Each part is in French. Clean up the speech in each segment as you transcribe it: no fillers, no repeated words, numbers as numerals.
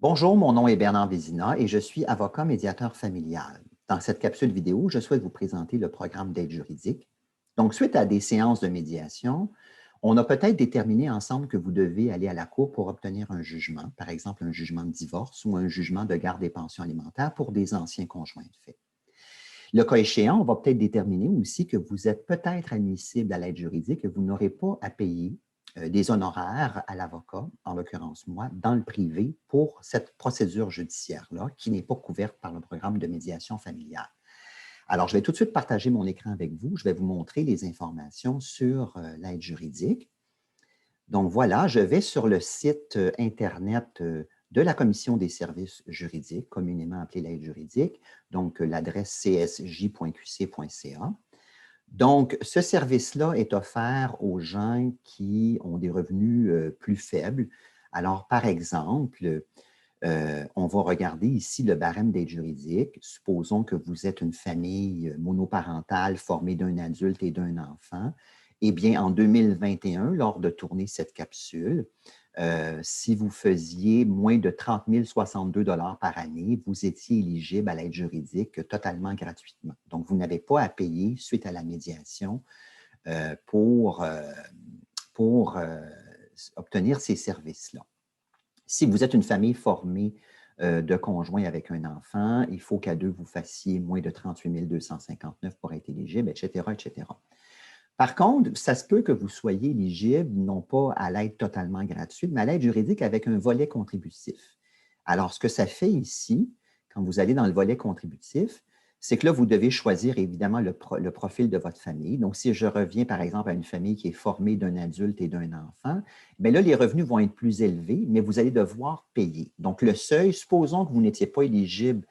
Bonjour, mon nom est Bernard Vézina et je suis avocat médiateur familial. Dans cette capsule vidéo, je souhaite vous présenter le programme d'aide juridique. Donc, suite à des séances de médiation, on a peut-être déterminé ensemble que vous devez aller à la cour pour obtenir un jugement, par exemple un jugement de divorce ou un jugement de garde des pensions alimentaires pour des anciens conjoints de fait. Le cas échéant, on va peut-être déterminer aussi que vous êtes peut-être admissible à l'aide juridique, que vous n'aurez pas à payer des honoraires à l'avocat, en l'occurrence moi, dans le privé pour cette procédure judiciaire-là qui n'est pas couverte par le programme de médiation familiale. Alors, je vais tout de suite partager mon écran avec vous. Je vais vous montrer les informations sur l'aide juridique. Donc voilà, je vais sur le site Internet de la Commission des services juridiques, communément appelée l'aide juridique, donc l'adresse csj.qc.ca. Donc, ce service-là est offert aux gens qui ont des revenus plus faibles. Alors, par exemple, on va regarder ici le barème d'aide juridique. Supposons que vous êtes une famille monoparentale formée d'un adulte et d'un enfant. Eh bien, en 2021, lors de tourner cette capsule, si vous faisiez moins de 30 062 $ par année, vous étiez éligible à l'aide juridique totalement gratuitement. Donc, vous n'avez pas à payer suite à la médiation pour obtenir ces services-là. Si vous êtes une famille formée de conjoints avec un enfant, il faut qu'à deux, vous fassiez moins de 38 259 pour être éligible, etc., etc. Par contre, ça se peut que vous soyez éligible non pas à l'aide totalement gratuite, mais à l'aide juridique avec un volet contributif. Alors, ce que ça fait ici, quand vous allez dans le volet contributif, c'est que là, vous devez choisir évidemment le profil de votre famille. Donc, si je reviens par exemple à une famille qui est formée d'un adulte et d'un enfant, bien là, les revenus vont être plus élevés, mais vous allez devoir payer. Donc, le seuil, supposons que vous n'étiez pas éligible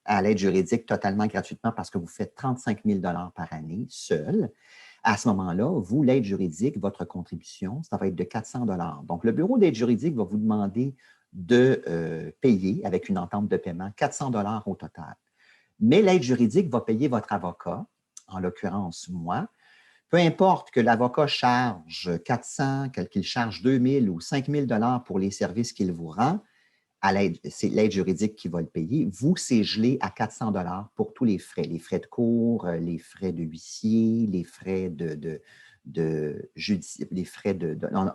à l'aide juridique totalement gratuitement parce que vous faites 35 000 $ par année seul. À ce moment-là, vous, l'aide juridique, votre contribution, ça va être de 400 $. Donc, le bureau d'aide juridique va vous demander de payer avec une entente de paiement 400 $ au total. Mais l'aide juridique va payer votre avocat, en l'occurrence moi. Peu importe que l'avocat charge 400, qu'il charge 2 000 ou 5 000 $ pour les services qu'il vous rend, c'est l'aide juridique qui va le payer. Vous, c'est gelé à 400 $ pour tous les frais de cour, les frais de huissier, les frais les frais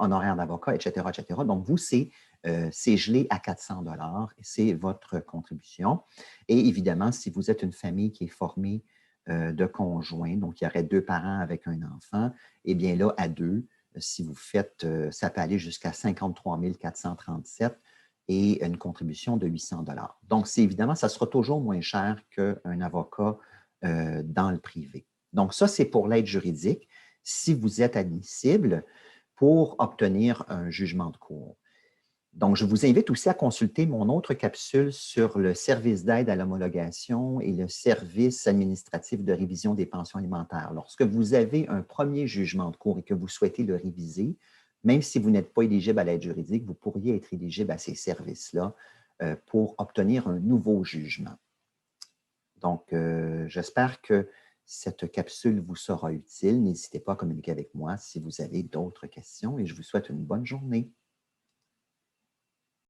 honoraires d'avocat, etc., etc. Donc, vous, c'est gelé à 400 $, c'est votre contribution. Et évidemment, si vous êtes une famille qui est formée de conjoints, donc il y aurait deux parents avec un enfant, eh bien là, à deux, si vous faites, ça peut aller jusqu'à 53 437 et une contribution de 800 $. Donc, c'est évidemment, ça sera toujours moins cher qu'un avocat dans le privé. Donc, ça, c'est pour l'aide juridique si vous êtes admissible pour obtenir un jugement de cour. Donc, je vous invite aussi à consulter mon autre capsule sur le service d'aide à l'homologation et le service administratif de révision des pensions alimentaires. Lorsque vous avez un premier jugement de cour et que vous souhaitez le réviser, même si vous n'êtes pas éligible à l'aide juridique, vous pourriez être éligible à ces services-là pour obtenir un nouveau jugement. Donc, j'espère que cette capsule vous sera utile. N'hésitez pas à communiquer avec moi si vous avez d'autres questions et je vous souhaite une bonne journée.